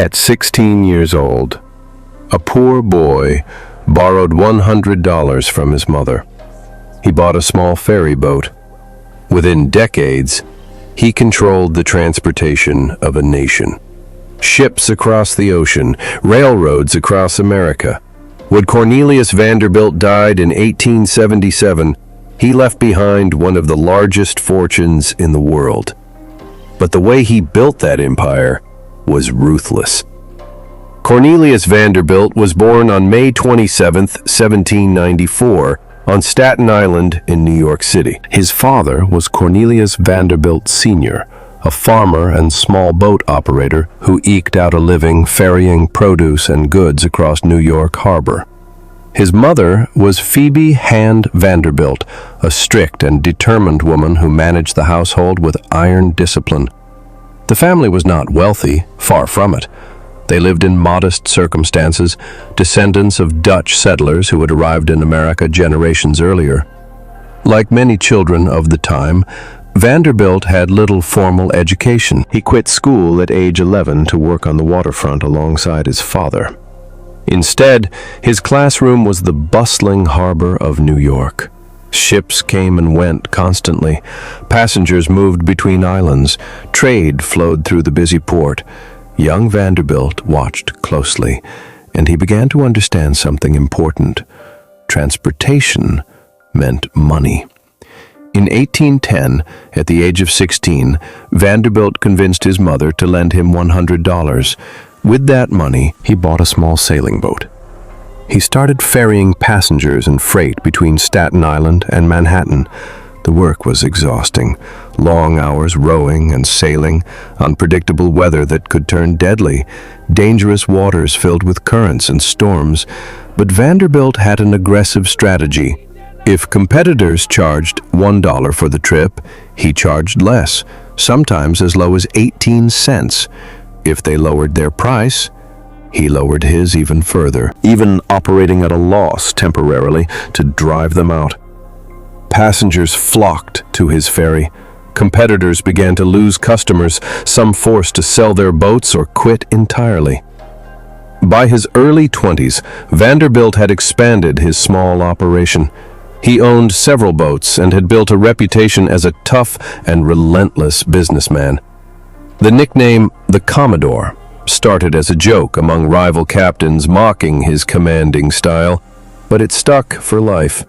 At 16 years old, a poor boy borrowed $100 from his mother. He bought a small ferry boat. Within decades, he controlled the transportation of a nation. Ships across the ocean, railroads across America. When Cornelius Vanderbilt died in 1877, he left behind one of the largest fortunes in the world. But the way he built that empire was ruthless. Cornelius Vanderbilt was born on May 27, 1794, on Staten Island in New York City. His father was Cornelius Vanderbilt Sr., a farmer and small boat operator who eked out a living ferrying produce and goods across New York Harbor. His mother was Phoebe Hand Vanderbilt, a strict and determined woman who managed the household with iron discipline. The family was not wealthy, far from it. They lived in modest circumstances, descendants of Dutch settlers who had arrived in America generations earlier. Like many children of the time, Vanderbilt had little formal education. He quit school at age 11 to work on the waterfront alongside his father. Instead, his classroom was the bustling harbor of New York. Ships came and went constantly. Passengers moved between islands. Trade flowed through the busy port. Young Vanderbilt watched closely, and he began to understand something important. Transportation meant money. In 1810, at the age of 16, Vanderbilt convinced his mother to lend him $100. With that money, he bought a small sailing boat. He started ferrying passengers and freight between Staten Island and Manhattan. The work was exhausting. Long hours rowing and sailing, unpredictable weather that could turn deadly, dangerous waters filled with currents and storms. But Vanderbilt had an aggressive strategy. If competitors charged $1 for the trip, he charged less, sometimes as low as 18 cents. If they lowered their price, he lowered his even further, even operating at a loss temporarily to drive them out. Passengers flocked to his ferry. Competitors began to lose customers, some forced to sell their boats or quit entirely. By his early 20s, Vanderbilt had expanded his small operation. He owned several boats and had built a reputation as a tough and relentless businessman. The nickname, the Commodore, started as a joke among rival captains mocking his commanding style, but it stuck for life.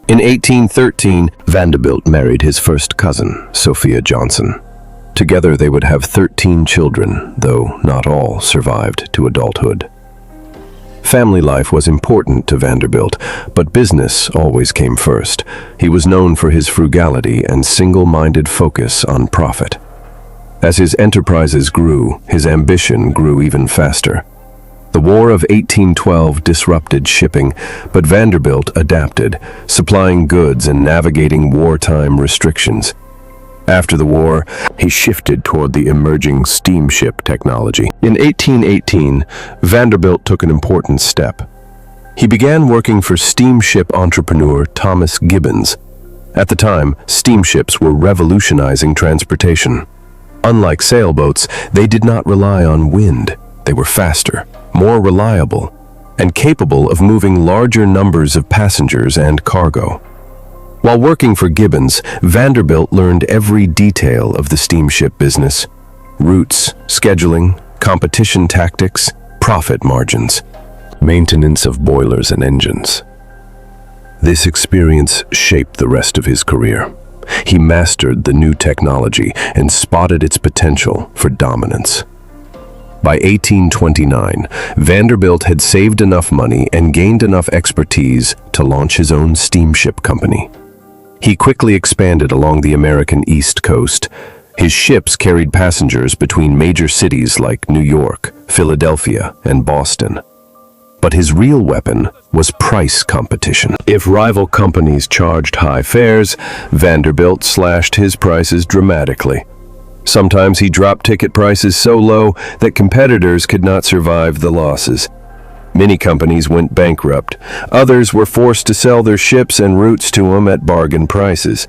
In 1813, Vanderbilt married his first cousin, Sophia Johnson. Together they would have 13 children, though not all survived to adulthood. Family life was important to Vanderbilt, but business always came first. He was known for his frugality and single-minded focus on profit. As his enterprises grew, his ambition grew even faster. The War of 1812 disrupted shipping, but Vanderbilt adapted, supplying goods and navigating wartime restrictions. After the war, he shifted toward the emerging steamship technology. In 1818, Vanderbilt took an important step. He began working for steamship entrepreneur Thomas Gibbons. At the time, steamships were revolutionizing transportation. Unlike sailboats, they did not rely on wind. They were faster, more reliable, and capable of moving larger numbers of passengers and cargo. While working for Gibbons, Vanderbilt learned every detail of the steamship business: routes, scheduling, competition tactics, profit margins, maintenance of boilers and engines. This experience shaped the rest of his career. He mastered the new technology and spotted its potential for dominance. By 1829, Vanderbilt had saved enough money and gained enough expertise to launch his own steamship company. He quickly expanded along the American East Coast. His ships carried passengers between major cities like New York, Philadelphia, and Boston. But his real weapon was price competition. If rival companies charged high fares, Vanderbilt slashed his prices dramatically. Sometimes he dropped ticket prices so low that competitors could not survive the losses. Many companies went bankrupt. Others were forced to sell their ships and routes to him at bargain prices.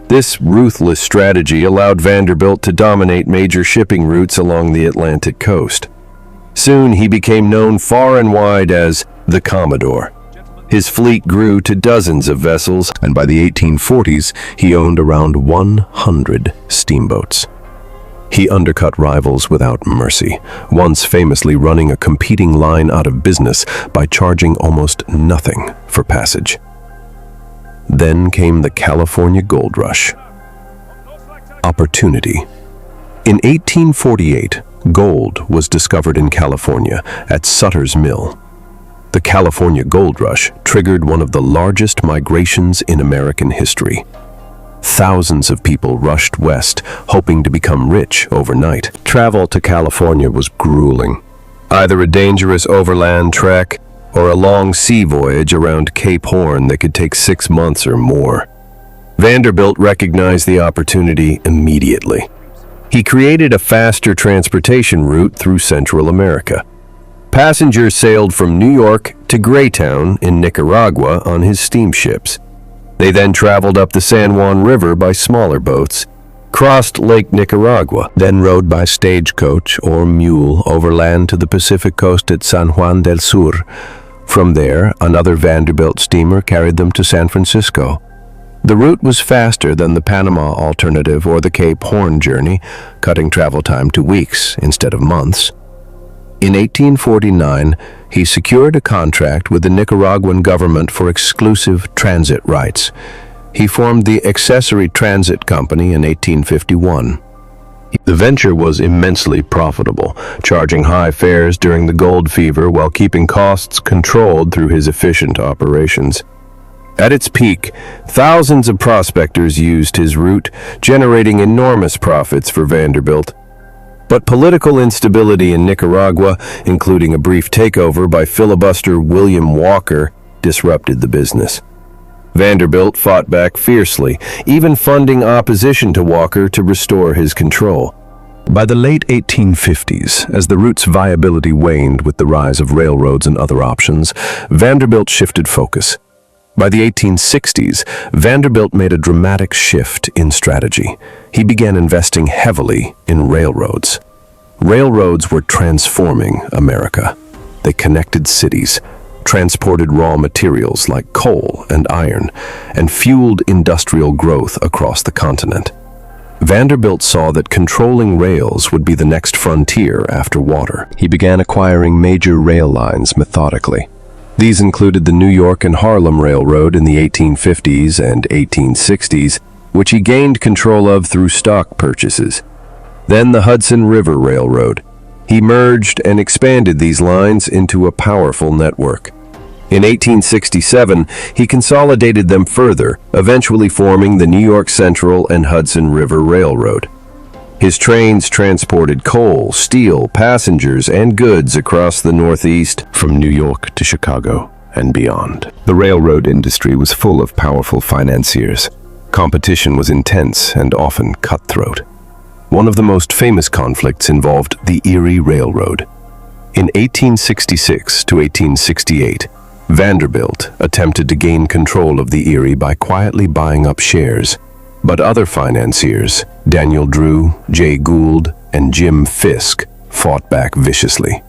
This ruthless strategy allowed Vanderbilt to dominate major shipping routes along the Atlantic coast. Soon he became known far and wide as the Commodore. His fleet grew to dozens of vessels, and by the 1840s, he owned around 100 steamboats. He undercut rivals without mercy, once famously running a competing line out of business by charging almost nothing for passage. Then came the California Gold Rush. Opportunity. In 1848, gold was discovered in California at Sutter's Mill. The California Gold Rush triggered one of the largest migrations in American history. Thousands of people rushed west, hoping to become rich overnight. Travel to California was grueling. Either a dangerous overland trek or a long sea voyage around Cape Horn that could take 6 months or more. Vanderbilt recognized the opportunity immediately. He created a faster transportation route through Central America. Passengers sailed from New York to Greytown in Nicaragua on his steamships. They then traveled up the San Juan River by smaller boats, crossed Lake Nicaragua, then rode by stagecoach or mule overland to the Pacific coast at San Juan del Sur. From there, another Vanderbilt steamer carried them to San Francisco. The route was faster than the Panama alternative or the Cape Horn journey, cutting travel time to weeks instead of months. In 1849, he secured a contract with the Nicaraguan government for exclusive transit rights. He formed the Accessory Transit Company in 1851. The venture was immensely profitable, charging high fares during the gold fever while keeping costs controlled through his efficient operations. At its peak, thousands of prospectors used his route, generating enormous profits for Vanderbilt. But political instability in Nicaragua, including a brief takeover by filibuster William Walker, disrupted the business. Vanderbilt fought back fiercely, even funding opposition to Walker to restore his control. By the late 1850s, as the route's viability waned with the rise of railroads and other options, Vanderbilt shifted focus. By the 1860s, Vanderbilt made a dramatic shift in strategy. He began investing heavily in railroads. Railroads were transforming America. They connected cities, transported raw materials like coal and iron, and fueled industrial growth across the continent. Vanderbilt saw that controlling rails would be the next frontier after water. He began acquiring major rail lines methodically. These included the New York and Harlem Railroad in the 1850s and 1860s, which he gained control of through stock purchases. Then the Hudson River Railroad. He merged and expanded these lines into a powerful network. In 1867, he consolidated them further, eventually forming the New York Central and Hudson River Railroad. His trains transported coal, steel, passengers, and goods across the Northeast, from New York to Chicago and beyond. The railroad industry was full of powerful financiers. Competition was intense and often cutthroat. One of the most famous conflicts involved the Erie Railroad. In 1866 to 1868, Vanderbilt attempted to gain control of the Erie by quietly buying up shares. But other financiers, Daniel Drew, Jay Gould, and Jim Fisk, fought back viciously.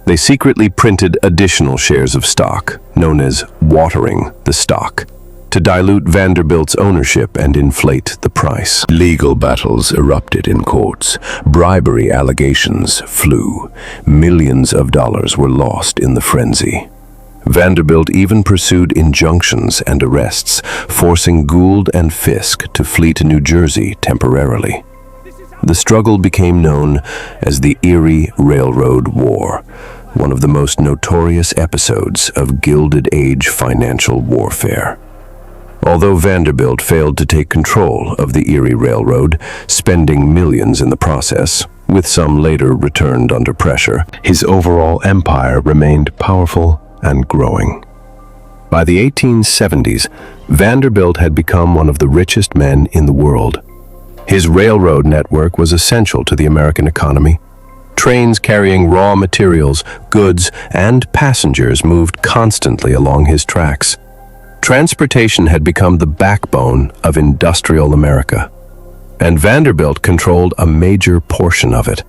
They secretly printed additional shares of stock, known as watering the stock, to dilute Vanderbilt's ownership and inflate the price. Legal battles erupted in courts. Bribery allegations flew. Millions of dollars were lost in the frenzy. Vanderbilt even pursued injunctions and arrests, forcing Gould and Fisk to flee to New Jersey temporarily. The struggle became known as the Erie Railroad War, one of the most notorious episodes of Gilded Age financial warfare. Although Vanderbilt failed to take control of the Erie Railroad, spending millions in the process, with some later returned under pressure, his overall empire remained powerful and growing. By the 1870s, Vanderbilt had become one of the richest men in the world. His railroad network was essential to the American economy. Trains carrying raw materials, goods, and passengers moved constantly along his tracks. Transportation had become the backbone of industrial America, and Vanderbilt controlled a major portion of it.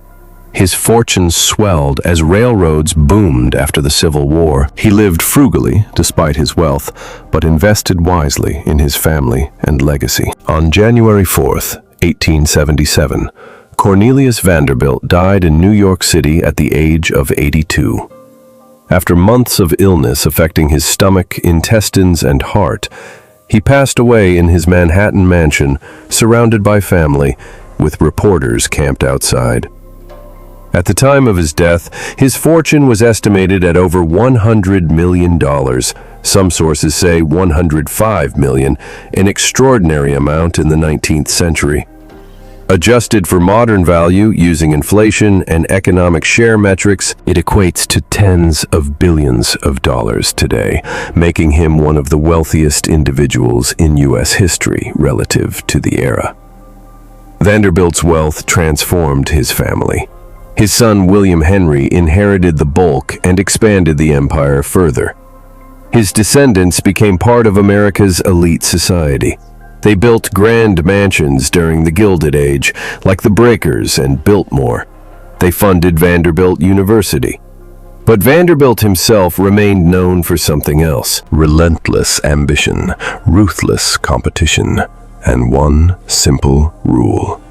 His fortune swelled as railroads boomed after the Civil War. He lived frugally despite his wealth, but invested wisely in his family and legacy. On January 4th, 1877, Cornelius Vanderbilt died in New York City at the age of 82. After months of illness affecting his stomach, intestines, and heart, he passed away in his Manhattan mansion, surrounded by family, with reporters camped outside. At the time of his death, his fortune was estimated at over $100 million. Some sources say $105 million, an extraordinary amount in the 19th century. Adjusted for modern value using inflation and economic share metrics, it equates to tens of billions of dollars today, making him one of the wealthiest individuals in U.S. history relative to the era. Vanderbilt's wealth transformed his family. His son William Henry inherited the bulk and expanded the empire further. His descendants became part of America's elite society. They built grand mansions during the Gilded Age, like the Breakers and Biltmore. They funded Vanderbilt University. But Vanderbilt himself remained known for something else: relentless ambition, ruthless competition, and one simple rule: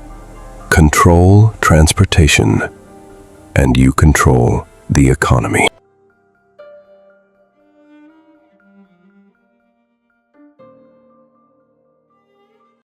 control transportation, and you control the economy.